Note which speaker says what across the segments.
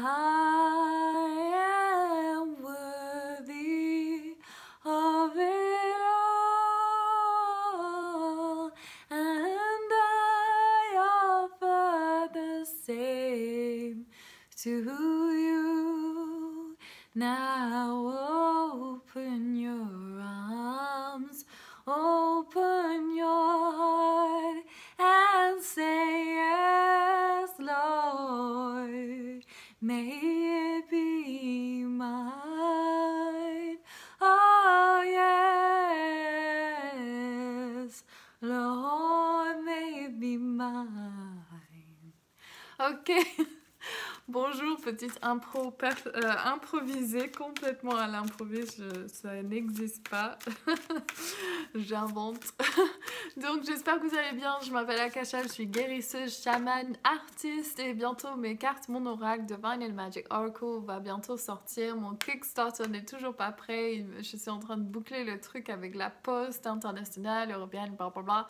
Speaker 1: am worthy of it all, and I offer the same to you. Now open your arms, open your heart, and say yes, Lord, may it be mine. Oh yes, Lord, may it be mine. Ok. Bonjour, petite improvisée, complètement à l'improviste, ça n'existe pas, j'invente. Donc j'espère que vous allez bien, je m'appelle Akasha, je suis guérisseuse, chamane, artiste et bientôt mes cartes, mon oracle Divine and Magic Oracle va bientôt sortir. Mon Kickstarter n'est toujours pas prêt, je suis en train de boucler le truc avec la poste internationale, européenne, blablabla.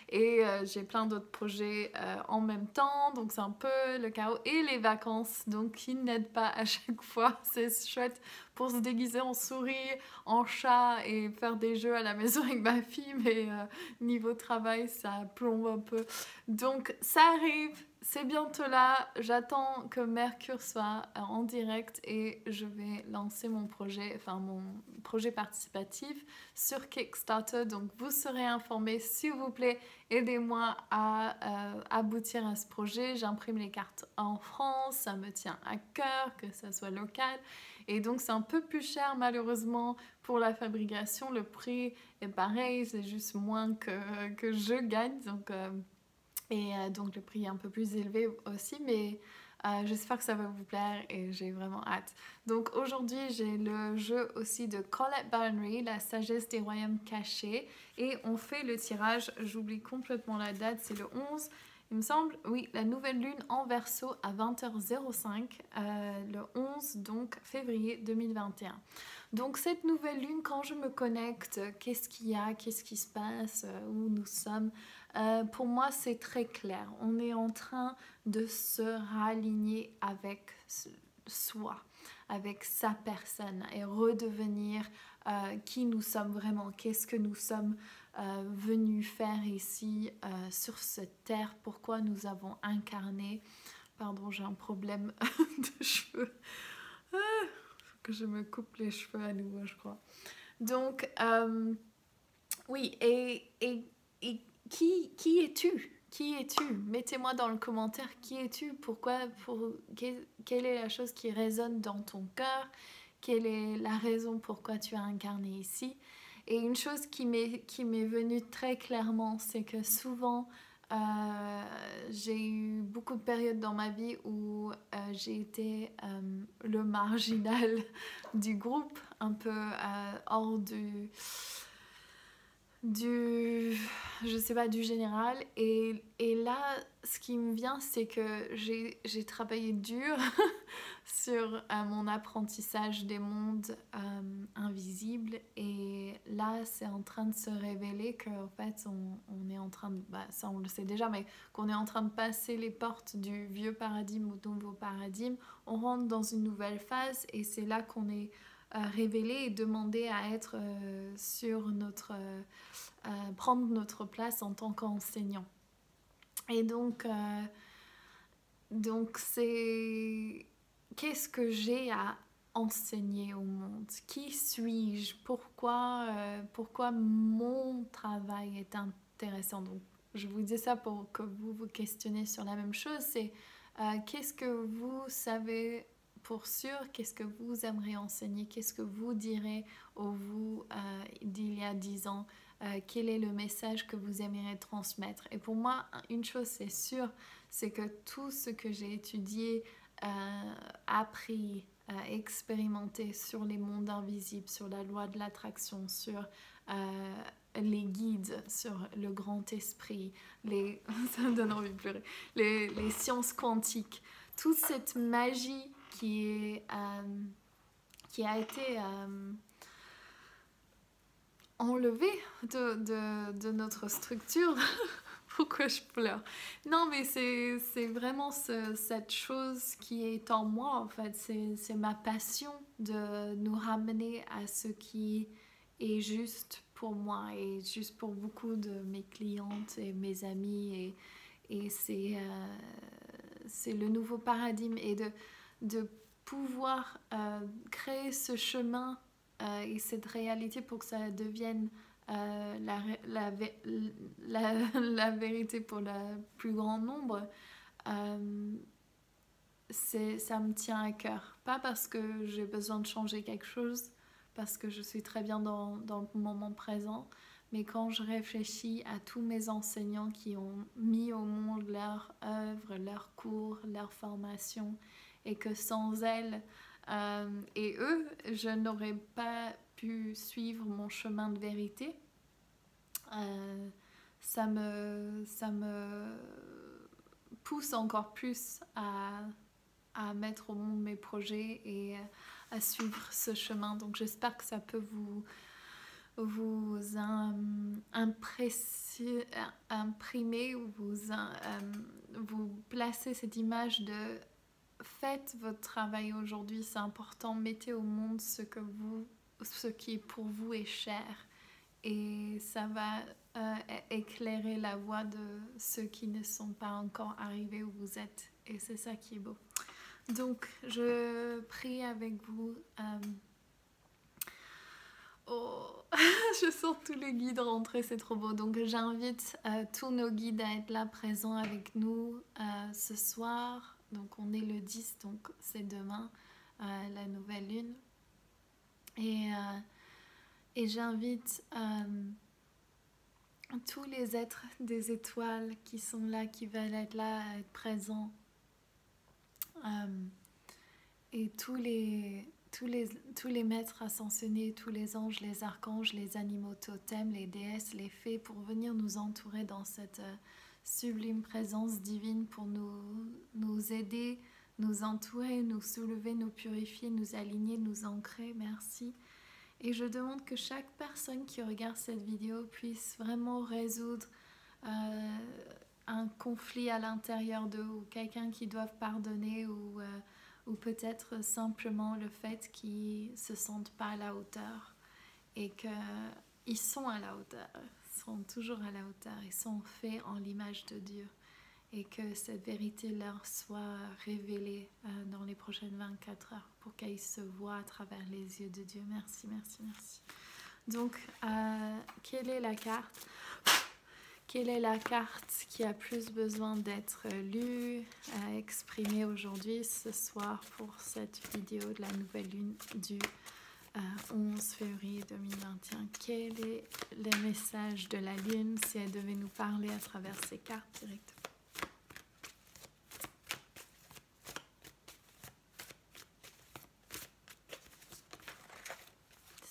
Speaker 1: Et j'ai plein d'autres projets en même temps, donc c'est un peu le chaos et les vacances, donc qui n'aident pas à chaque fois. C'est chouette pour se déguiser en souris, en chat et faire des jeux à la maison avec ma fille, mais niveau travail ça plombe un peu. Donc ça arrive, c'est bientôt là, j'attends que Mercure soit en direct et je vais lancer mon projet participatif sur Kickstarter, donc vous serez informés, s'il vous plaît. Aidez-moi à aboutir à ce projet. J'imprime les cartes en France, ça me tient à cœur que ça soit local. Et donc c'est un peu plus cher malheureusement pour la fabrication. Le prix est pareil, c'est juste moins que je gagne. Donc, donc le prix est un peu plus élevé aussi, mais j'espère que ça va vous plaire et j'ai vraiment hâte. Donc aujourd'hui j'ai le jeu aussi de Colette Barnry, La sagesse des royaumes cachés, et on fait le tirage, j'oublie complètement la date, c'est le 11 il me semble, oui, la nouvelle lune en Verseau à 20h05, le 11 donc février 2021. Donc cette nouvelle lune, quand je me connecte, qu'est-ce qu'il y a, qu'est-ce qui se passe, où nous sommes, pour moi c'est très clair, on est en train de se raligner avec soi, avec sa personne et redevenir qui nous sommes vraiment, qu'est-ce que nous sommes venus faire ici sur cette terre, pourquoi nous avons incarné. Pardon, j'ai un problème de cheveux. Faut que je me coupe les cheveux à nouveau, je crois. Donc, oui, et qui es-tu? Qui es-tu? Mettez-moi dans le commentaire qui es-tu? Pourquoi? Quelle est la chose qui résonne dans ton cœur? Quelle est la raison pourquoi tu as incarné ici? Et une chose qui m'est venue très clairement, c'est que souvent, j'ai eu beaucoup de périodes dans ma vie où j'ai été le marginal du groupe, un peu hors je sais pas, du général, et là ce qui me vient c'est que j'ai travaillé dur sur mon apprentissage des mondes invisibles, et là c'est en train de se révéler qu'en fait on est en train de, ça on le sait déjà, mais qu'on est en train de passer les portes du vieux paradigme au nouveau paradigme, on rentre dans une nouvelle phase, et c'est là qu'on est révélé et demandé à être sur notre prendre notre place en tant qu'enseignant. Et donc c'est qu'est-ce que j'ai à enseigner au monde? Qui suis-je? Pourquoi mon travail est intéressant? Donc je vous dis ça pour que vous vous questionnez sur la même chose, c'est qu'est-ce que vous savez pour sûr, qu'est-ce que vous aimeriez enseigner, qu'est-ce que vous direz au vous d'il y a 10 ans, quel est le message que vous aimeriez transmettre. Et pour moi, une chose c'est sûre, c'est que tout ce que j'ai étudié, appris, expérimenté sur les mondes invisibles, sur la loi de l'attraction, sur les guides, sur le grand esprit, ça me donne envie de pleurer, les sciences quantiques, toute cette magie qui a été enlevée de notre structure Pourquoi je pleure? Non, mais c'est vraiment cette chose qui est en moi, en fait. C'est ma passion de nous ramener à ce qui est juste pour moi et juste pour beaucoup de mes clientes et mes amis. Et c'est le nouveau paradigme et de pouvoir créer ce chemin et cette réalité pour que ça devienne la vérité pour le plus grand nombre, ça me tient à cœur. Pas parce que j'ai besoin de changer quelque chose, parce que je suis très bien dans le moment présent, mais quand je réfléchis à tous mes enseignants qui ont mis au monde leur œuvre, leurs cours, leur formation, et que sans elles et eux, je n'aurais pas pu suivre mon chemin de vérité. Ça me pousse encore plus à mettre au monde mes projets et à suivre ce chemin. Donc j'espère que ça peut vous imprimer ou vous placer cette image de faites votre travail aujourd'hui, c'est important, mettez au monde ce qui est pour vous est cher et ça va éclairer la voie de ceux qui ne sont pas encore arrivés où vous êtes et c'est ça qui est beau. Donc je prie avec vous. Oh, je sens tous les guides rentrer, c'est trop beau. Donc j'invite tous nos guides à être là présents avec nous ce soir. Donc on est le 10, donc c'est demain la nouvelle lune. Et j'invite tous les êtres des étoiles qui sont là, qui veulent être là, à être présents. Et tous les maîtres ascensionnés, tous les anges, les archanges, les animaux totems, les déesses, les fées, pour venir nous entourer dans cette sublime présence divine, pour nous aider, nous entourer, nous soulever, nous purifier, nous aligner, nous ancrer. Merci. Et je demande que chaque personne qui regarde cette vidéo puisse vraiment résoudre un conflit à l'intérieur d'eux, ou quelqu'un qui doivent pardonner, ou peut-être simplement le fait qu'ils ne se sentent pas à la hauteur et qu'ils sont à la hauteur, ils sont toujours à la hauteur, ils sont faits en l'image de Dieu et que cette vérité leur soit révélée dans les prochaines 24 heures pour qu'ils se voient à travers les yeux de Dieu. Merci, merci, merci. Donc, quelle est la carte ? Quelle est la carte qui a plus besoin d'être lue, exprimée aujourd'hui, ce soir, pour cette vidéo de la nouvelle lune du 11 février 2021? Quel est le message de la lune si elle devait nous parler à travers ces cartes directement?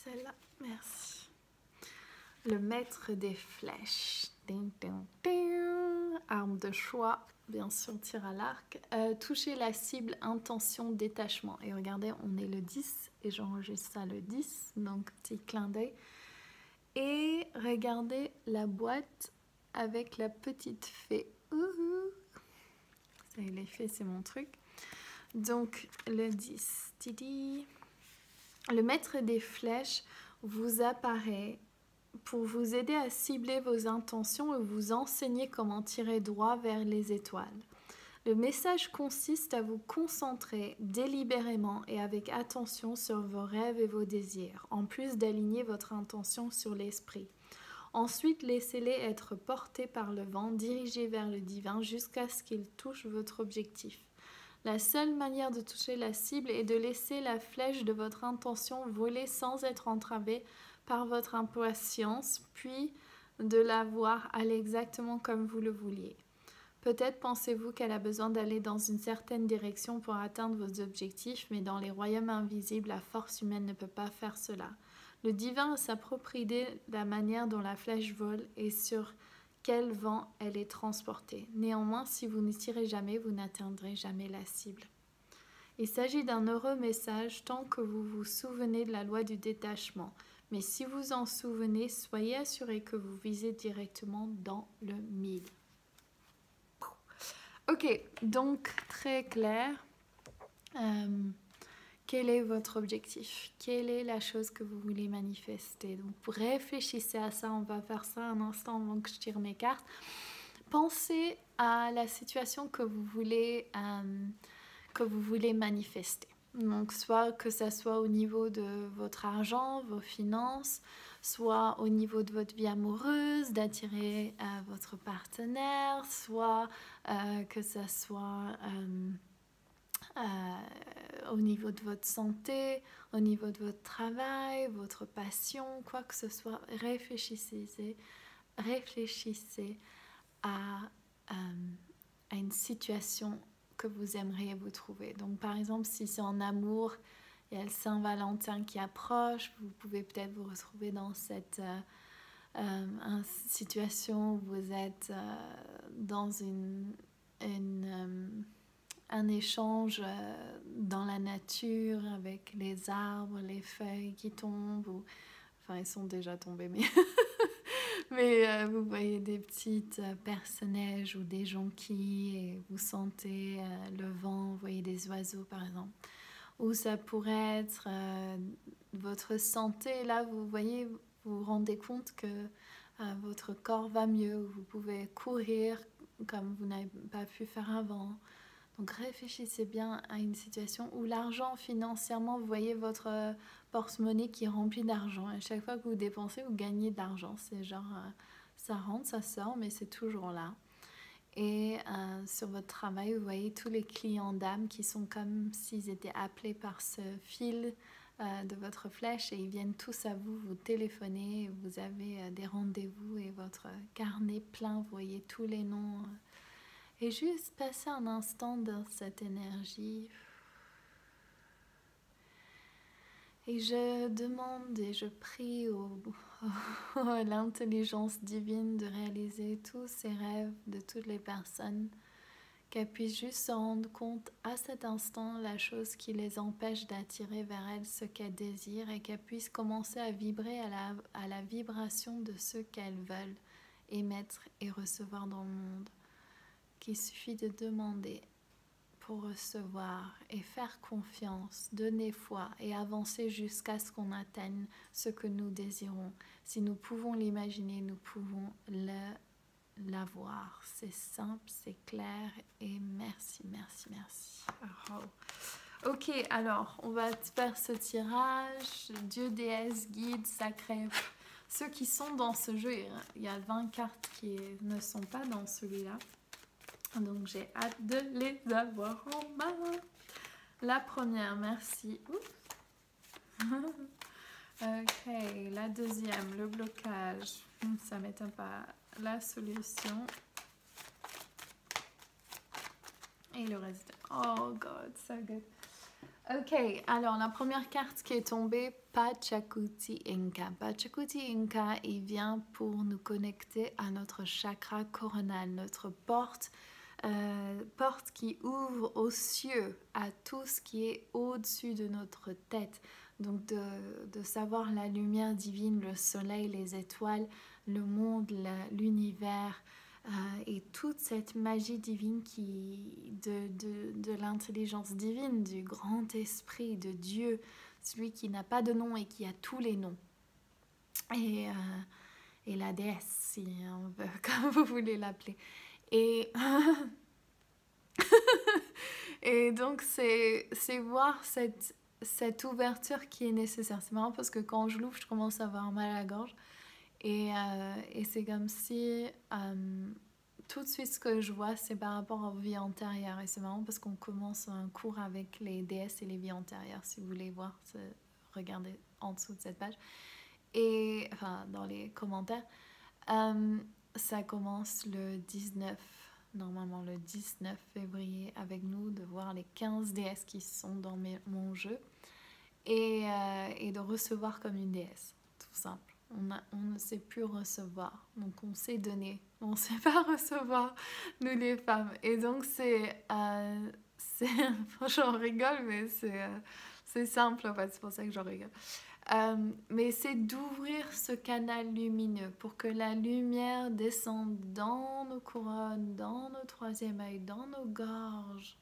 Speaker 1: Celle-là, merci. Le maître des flèches. Ding, ding, ding. Arme de choix, bien sûr, tir à l'arc. Toucher la cible, intention, détachement. Et regardez, on est le 10 et j'enregistre ça le 10, donc petit clin d'œil. Et regardez la boîte avec la petite fée. Les fées, c'est mon truc. Donc le 10. Tidi. Le maître des flèches vous apparaît pour vous aider à cibler vos intentions et vous enseigner comment tirer droit vers les étoiles. Le message consiste à vous concentrer délibérément et avec attention sur vos rêves et vos désirs, en plus d'aligner votre intention sur l'esprit. Ensuite, laissez-les être portés par le vent, dirigés vers le divin jusqu'à ce qu'ils touchent votre objectif. La seule manière de toucher la cible est de laisser la flèche de votre intention voler sans être entravée par votre impatience, puis de la voir aller exactement comme vous le vouliez. Peut-être pensez-vous qu'elle a besoin d'aller dans une certaine direction pour atteindre vos objectifs, mais dans les royaumes invisibles, la force humaine ne peut pas faire cela. Le divin a sa propre idée de la manière dont la flèche vole et sur quel vent elle est transportée. Néanmoins, si vous ne tirez jamais, vous n'atteindrez jamais la cible. Il s'agit d'un heureux message tant que vous vous souvenez de la loi du détachement. Mais si vous en souvenez, soyez assuré que vous visez directement dans le mille. Ok, donc très clair. Quel est votre objectif? Quelle est la chose que vous voulez manifester? Donc réfléchissez à ça, on va faire ça un instant avant que je tire mes cartes. Pensez à la situation que vous voulez manifester. Donc soit que ça soit au niveau de votre argent, vos finances, soit au niveau de votre vie amoureuse, d'attirer votre partenaire, soit que ça soit au niveau de votre santé, au niveau de votre travail, votre passion, quoi que ce soit. Réfléchissez à une situation que vous aimeriez vous trouver. Donc par exemple, si c'est en amour, il y a le Saint-Valentin qui approche, vous pouvez peut-être vous retrouver dans cette situation où vous êtes dans un échange dans la nature avec les arbres, les feuilles qui tombent, enfin ils sont déjà tombés, mais vous voyez des petites personnages ou des jonquilles et vous sentez le vent, vous voyez des oiseaux par exemple. Ou ça pourrait être votre santé, là vous voyez, vous vous rendez compte que votre corps va mieux, vous pouvez courir comme vous n'avez pas pu faire avant. Donc réfléchissez bien à une situation où l'argent financièrement, vous voyez votre porte-monnaie qui est rempli d'argent. Et chaque fois que vous dépensez, vous gagnez de l'argent. C'est genre, ça rentre, ça sort, mais c'est toujours là. Et sur votre travail, vous voyez tous les clients d'âme qui sont comme s'ils étaient appelés par ce fil de votre flèche et ils viennent tous à vous, vous téléphonez, vous avez des rendez-vous et votre carnet plein, vous voyez tous les noms. Et juste passer un instant dans cette énergie. Et je demande et je prie à l'intelligence divine de réaliser tous ces rêves de toutes les personnes, qu'elles puissent juste se rendre compte à cet instant la chose qui les empêche d'attirer vers elles ce qu'elles désirent et qu'elles puissent commencer à vibrer à la vibration de ce qu'elles veulent émettre et recevoir dans le monde. Qu'il suffit de demander pour recevoir et faire confiance, donner foi et avancer jusqu'à ce qu'on atteigne ce que nous désirons. Si nous pouvons l'imaginer, nous pouvons l'avoir. C'est simple, c'est clair et merci, merci, merci. Oh. Ok, alors on va faire ce tirage. Dieu, déesse, guide, sacré. Ceux qui sont dans ce jeu, il y a 20 cartes qui ne sont pas dans celui-là. Donc j'ai hâte de les avoir en main. La première, merci. Ok, la deuxième, le blocage. Ça m'étonne pas. La solution. Et le reste. Oh God, so good. Ok, alors la première carte qui est tombée, Pachacuti Inca. Pachacuti Inca, il vient pour nous connecter à notre chakra coronal, notre porte qui ouvre aux cieux, à tout ce qui est au-dessus de notre tête. Donc de savoir la lumière divine, le soleil, les étoiles, le monde, l'univers et toute cette magie divine de l'intelligence divine, du grand esprit, de Dieu, celui qui n'a pas de nom et qui a tous les noms. Et la déesse, si on veut, comme vous voulez l'appeler. Et donc c'est voir cette ouverture qui est nécessaire. C'est marrant parce que quand je l'ouvre, je commence à avoir mal à la gorge. Et c'est comme si tout de suite ce que je vois, c'est par rapport aux vies antérieures. Et c'est marrant parce qu'on commence un cours avec les déesses et les vies antérieures. Si vous voulez voir, regardez en dessous de cette page. Et enfin, dans les commentaires. Ça commence le 19, normalement le 19 février avec nous, de voir les 15 déesses qui sont dans mon jeu et de recevoir comme une déesse, tout simple. On ne sait plus recevoir, donc on sait donner, on ne sait pas recevoir, nous les femmes. Et donc j'en rigole, mais c'est simple en fait, c'est pour ça que j'en rigole. Mais c'est d'ouvrir ce canal lumineux pour que la lumière descende dans nos couronnes, dans nos troisième œil, dans nos gorges,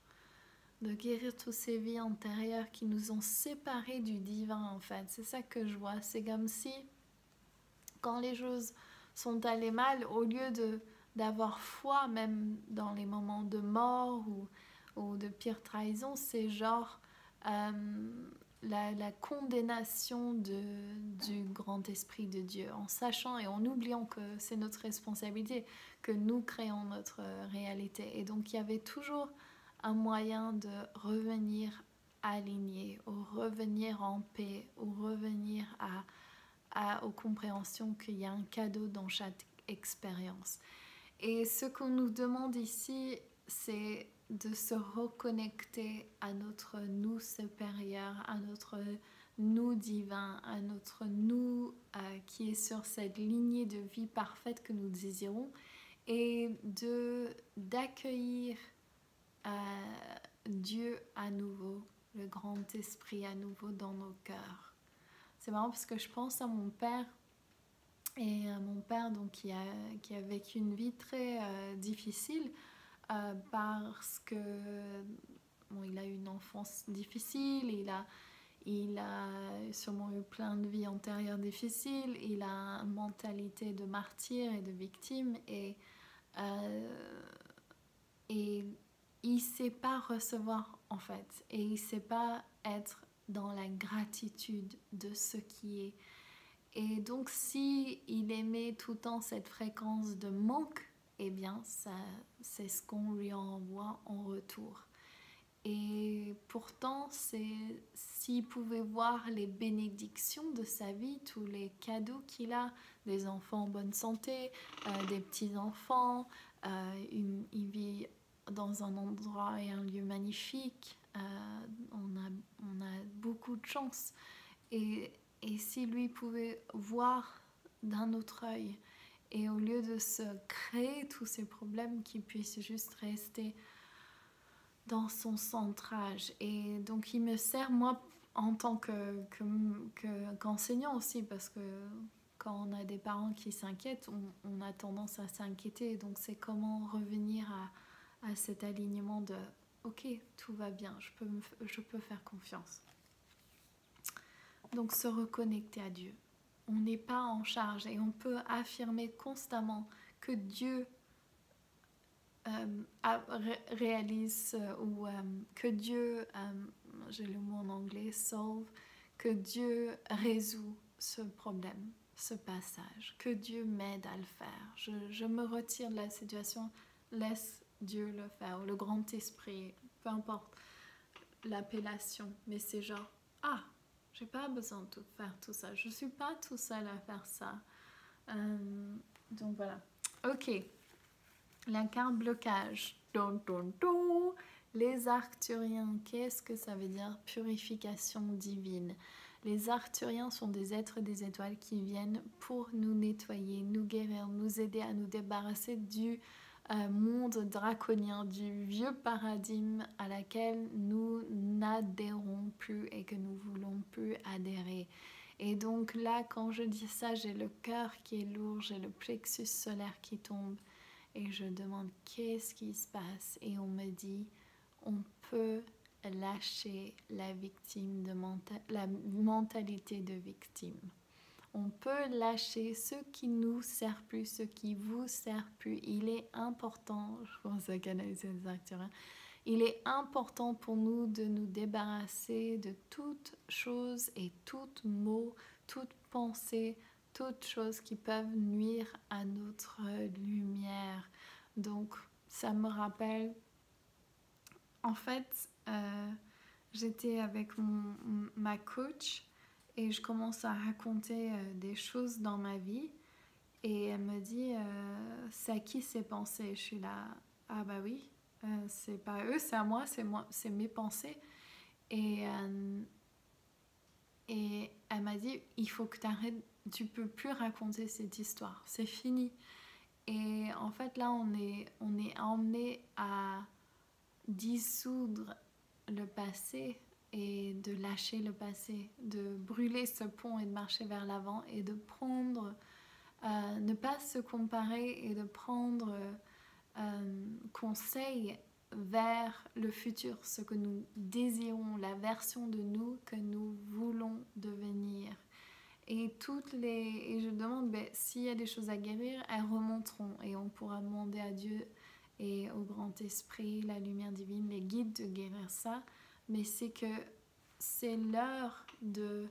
Speaker 1: de guérir toutes ces vies antérieures qui nous ont séparés du divin en fait. C'est ça que je vois. C'est comme si quand les choses sont allées mal, au lieu d'avoir foi même dans les moments de mort ou de pire trahison, c'est genre la condamnation du grand esprit de Dieu, en sachant et en oubliant que c'est notre responsabilité, que nous créons notre réalité. Et donc il y avait toujours un moyen de revenir aligné, ou revenir en paix, ou revenir aux compréhensions qu'il y a un cadeau dans chaque expérience. Et ce qu'on nous demande ici, c'est de se reconnecter à notre nous supérieur, à notre nous divin, à notre nous qui est sur cette lignée de vie parfaite que nous désirons, et d'accueillir Dieu à nouveau, le grand esprit à nouveau dans nos cœurs. C'est marrant parce que je pense à mon père, et mon père donc, qui a vécu une vie très difficile parce que bon, il a eu une enfance difficile, il a sûrement eu plein de vies antérieures difficiles, il a une mentalité de martyr et de victime, et il ne sait pas recevoir en fait, et il ne sait pas être dans la gratitude de ce qui est. Et donc si il émet tout le temps cette fréquence de manque, eh bien c'est ce qu'on lui envoie en retour. Et pourtant, s'il pouvait voir les bénédictions de sa vie, tous les cadeaux qu'il a, des enfants en bonne santé, des petits-enfants, il vit dans un endroit et un lieu magnifique, on a beaucoup de chance. Et si lui pouvait voir d'un autre œil, et au lieu de se créer tous ces problèmes, qu'il puisse juste rester dans son centrage. Et donc il me sert moi en tant qu'enseignant aussi, parce que quand on a des parents qui s'inquiètent, on a tendance à s'inquiéter. Donc c'est comment revenir à cet alignement de ok, tout va bien, je peux faire confiance. Donc se reconnecter à Dieu. On n'est pas en charge, et on peut affirmer constamment que Dieu réalise ou que Dieu, j'ai le mot en anglais, solve, que Dieu résout ce problème, ce passage, que Dieu m'aide à le faire. Je me retire de la situation, laisse Dieu le faire, ou le grand esprit, peu importe l'appellation, mais c'est genre, j'ai pas besoin de faire tout ça, je suis pas tout seul à faire ça. Donc voilà. Ok. La carte blocage. Les Arcturiens, qu'est-ce que ça veut dire? Purification divine. Les Arcturiens sont des êtres des étoiles qui viennent pour nous nettoyer, nous guérir, nous aider à nous débarrasser du monde draconien, du vieux paradigme à laquelle nous n'adhérons plus et que nous voulons plus adhérer. Et donc là, quand je dis ça, j'ai le cœur qui est lourd, j'ai le plexus solaire qui tombe. Et je demande qu'est-ce qui se passe, et on me dit on peut lâcher la mentalité de victime. On peut lâcher ce qui nous sert plus, ce qui vous sert plus. Il est important, je pense à canaliser les Arcturiens, il est important pour nous de nous débarrasser de toute chose et tout mot, toute pensée, toutes choses qui peuvent nuire à notre lumière. Donc ça me rappelle, en fait, j'étais avec ma coach, et je commence à raconter des choses dans ma vie, et elle me dit c'est à qui ces pensées? Je suis là, ah bah oui, c'est pas eux, c'est à moi, c'est mes pensées. Et elle m'a dit, il faut que tu arrêtes, tu peux plus raconter cette histoire, c'est fini. Et en fait là on est emmené à dissoudre le passé et de lâcher le passé, de brûler ce pont et de marcher vers l'avant et de prendre, ne pas se comparer et de prendre conseil vers le futur, ce que nous désirons, la version de nous que nous voulons devenir. Et je demande, s'il y a des choses à guérir, elles remonteront et on pourra demander à Dieu et au grand esprit, la lumière divine, les guides de guérir ça. Mais c'est que c'est l'heure d'oser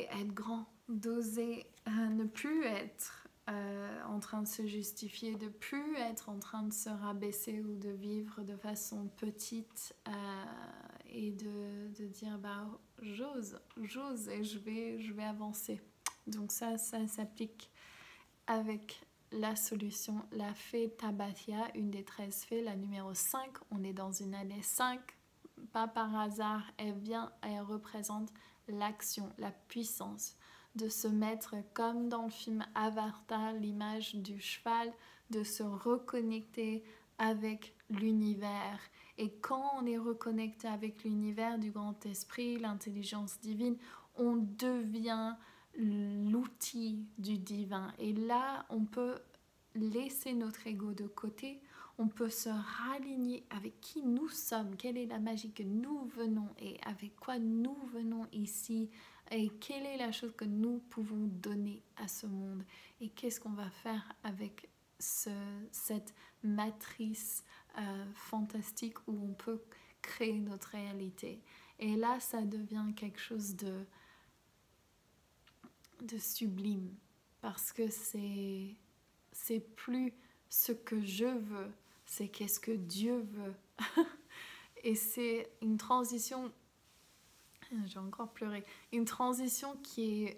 Speaker 1: être grand, d'oser ne plus être en train de se justifier, de plus être en train de se rabaisser ou de vivre de façon petite et de dire j'ose et je vais avancer. Donc ça s'applique avec la solution, la fée Tabathia, une des 13 fées, la numéro 5. On est dans une année 5, pas par hasard, elle représente l'action, la puissance de se mettre comme dans le film Avatar, l'image du cheval, de se reconnecter avec l'univers. Et quand on est reconnecté avec l'univers du grand esprit, l'intelligence divine, on devient l'outil du divin. Et là, on peut laisser notre ego de côté, on peut se raligner avec qui nous sommes, quelle est la magie que nous venons et avec quoi nous venons ici et quelle est la chose que nous pouvons donner à ce monde et qu'est-ce qu'on va faire avec cette matrice fantastique où on peut créer notre réalité. Et là, ça devient quelque chose de sublime parce que c'est plus ce que je veux, c'est qu'est-ce que Dieu veut. Et c'est une transition, j'ai encore pleuré, une transition qui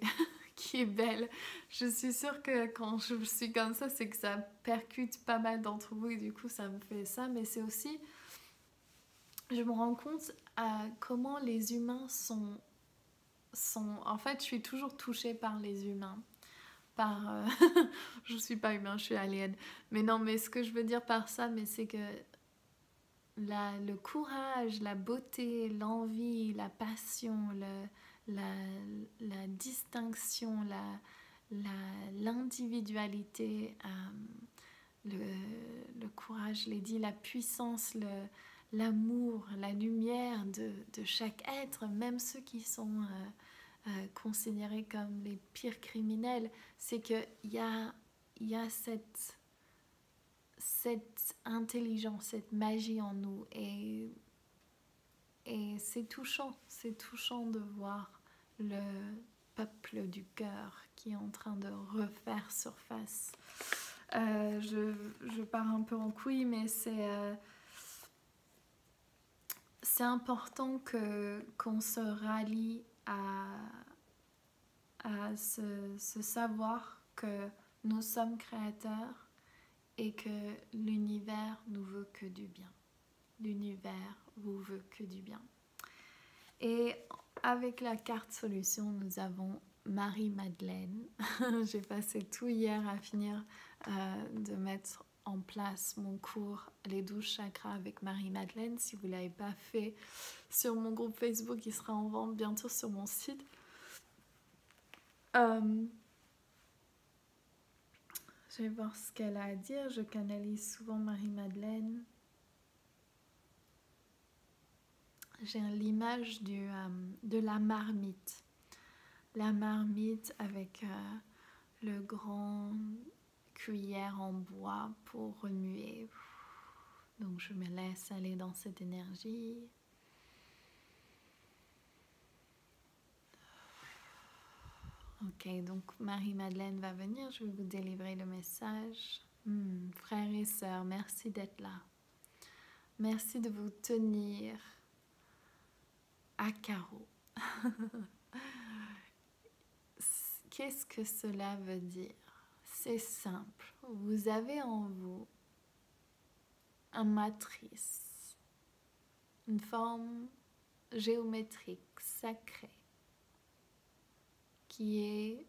Speaker 1: est belle. Je suis sûre que quand je suis comme ça, c'est que ça percute pas mal d'entre vous et du coup ça me fait ça, mais c'est aussi, je me rends compte à comment les humains sont... En fait, je suis toujours touchée par les humains. Je suis pas humain, je suis alien. Mais non, mais ce que je veux dire par ça, c'est que le courage, la beauté, l'envie, la passion, la distinction, l'individualité, le courage, la puissance, l'amour, la lumière de chaque être, même ceux qui sont considérés comme les pires criminels, c'est qu'il y a cette intelligence, cette magie en nous et c'est touchant de voir le peuple du cœur qui est en train de refaire surface. Je pars un peu en couille, mais c'est important qu'on se rallie à ce savoir que nous sommes créateurs et que l'univers nous veut que du bien. L'univers vous veut que du bien. Et avec la carte solution, nous avons Marie-Madeleine. J'ai passé tout hier à finir de mettre en place mon cours Les 12 chakras avec Marie-Madeleine. Si vous ne l'avez pas fait sur mon groupe Facebook, il sera en vente bientôt sur mon site. Je vais voir ce qu'elle a à dire. Je canalise souvent Marie-Madeleine. J'ai l'image de la marmite. La marmite avec le grand cuillère en bois pour remuer. Donc je me laisse aller dans cette énergie. Ok, donc Marie-Madeleine va venir, je vais vous délivrer le message. Frères et sœurs, merci d'être là. Merci de vous tenir à carreau. Qu'est-ce que cela veut dire? C'est simple. Vous avez en vous une matrice, une forme géométrique sacrée qui est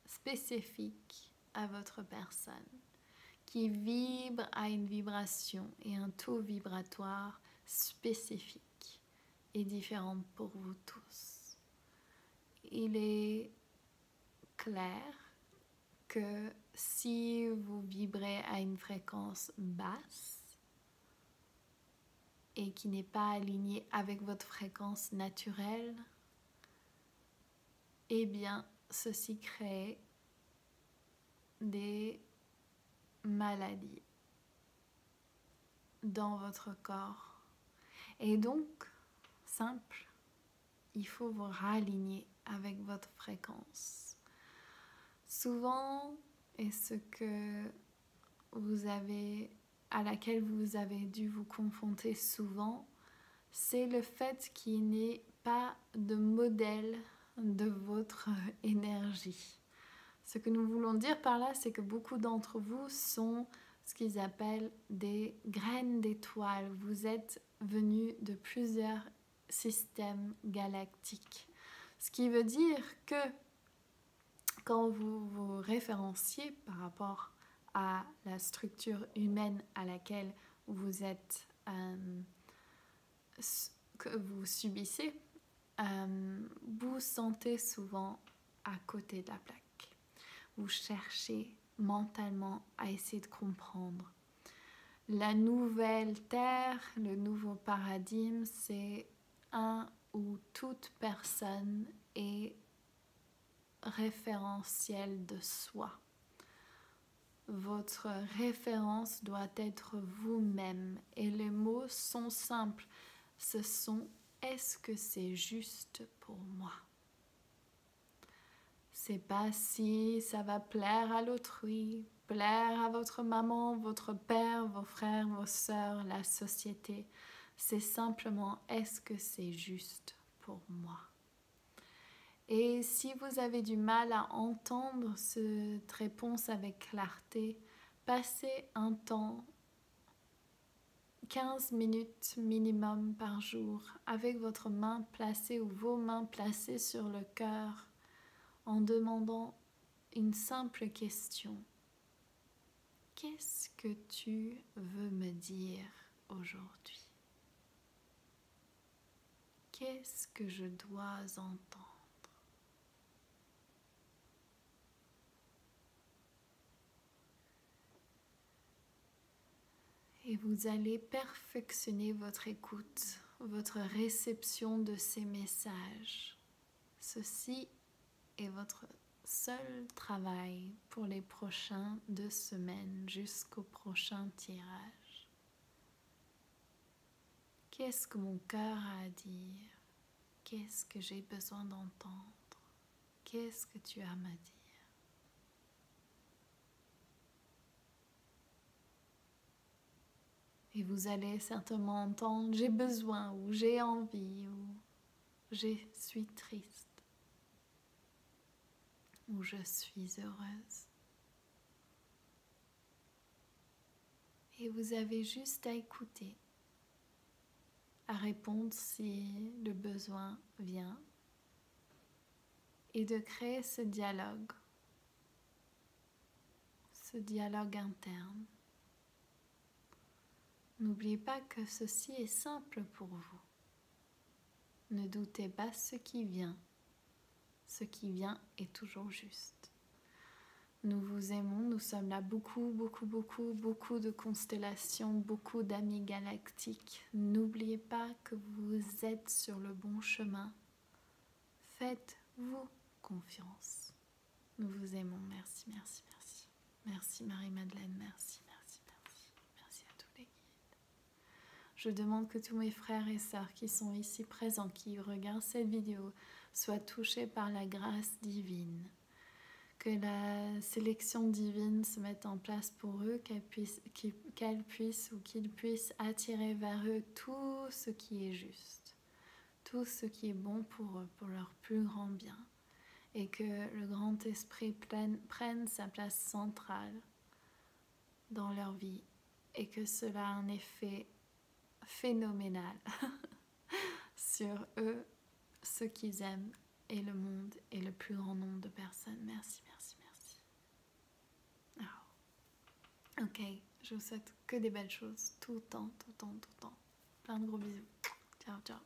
Speaker 1: spécifique à votre personne, qui vibre à une vibration et un taux vibratoire spécifique et différente pour vous tous. Il est clair que si vous vibrez à une fréquence basse et qui n'est pas alignée avec votre fréquence naturelle, eh bien, ceci crée des maladies dans votre corps. Et donc, simple, il faut vous raligner avec votre fréquence. Souvent, et ce que à laquelle vous avez dû vous confronter souvent, c'est le fait qu'il n'y ait pas de modèle de votre énergie. Ce que nous voulons dire par là, c'est que beaucoup d'entre vous sont ce qu'ils appellent des graines d'étoiles. Vous êtes venus de plusieurs systèmes galactiques. Ce qui veut dire que quand vous vous référenciez par rapport à la structure humaine à laquelle vous êtes, que vous subissez, vous sentez souvent à côté de la plaque. Vous cherchez mentalement à essayer de comprendre. La nouvelle terre, le nouveau paradigme, c'est un où toute personne est référentiel de soi. Votre référence doit être vous-même et les mots sont simples. Ce sont « est-ce que c'est juste pour moi ?» C'est pas si ça va plaire à l'autrui, plaire à votre maman, votre père, vos frères, vos sœurs, la société. C'est simplement « est-ce que c'est juste pour moi ?» Et si vous avez du mal à entendre cette réponse avec clarté, passez un temps, 15 minutes minimum par jour, avec votre main placée ou vos mains placées sur le cœur, en demandant une simple question. Qu'est-ce que tu veux me dire aujourd'hui? Qu'est-ce que je dois entendre? Et vous allez perfectionner votre écoute, votre réception de ces messages. Ceci est votre seul travail pour les prochaines 2 semaines jusqu'au prochain tirage. Qu'est-ce que mon cœur a à dire? Qu'est-ce que j'ai besoin d'entendre? Qu'est-ce que tu as à me dire? Et vous allez certainement entendre « j'ai besoin » ou « j'ai envie » ou « je suis triste » ou « je suis heureuse ». Et vous avez juste à écouter, à répondre si le besoin vient et de créer ce dialogue interne. N'oubliez pas que ceci est simple pour vous. Ne doutez pas ce qui vient. Ce qui vient est toujours juste. Nous vous aimons, nous sommes là beaucoup de constellations, beaucoup d'amis galactiques. N'oubliez pas que vous êtes sur le bon chemin. Faites-vous confiance. Nous vous aimons. Merci, merci, merci. Merci Marie-Madeleine, merci. Merci à tous les guides. Je demande que tous mes frères et sœurs qui sont ici présents, qui regardent cette vidéo, soient touchés par la grâce divine. Que la sélection divine se mette en place pour eux, qu'ils puissent attirer vers eux tout ce qui est juste, tout ce qui est bon pour eux, pour leur plus grand bien, et que le grand esprit prenne sa place centrale dans leur vie, et que cela a un effet phénoménal sur eux, ceux qu'ils aiment, et le monde et le plus grand nombre de personnes. Merci, merci, merci. Ok, je vous souhaite que des belles choses, tout le temps, plein de gros bisous. Ciao, ciao.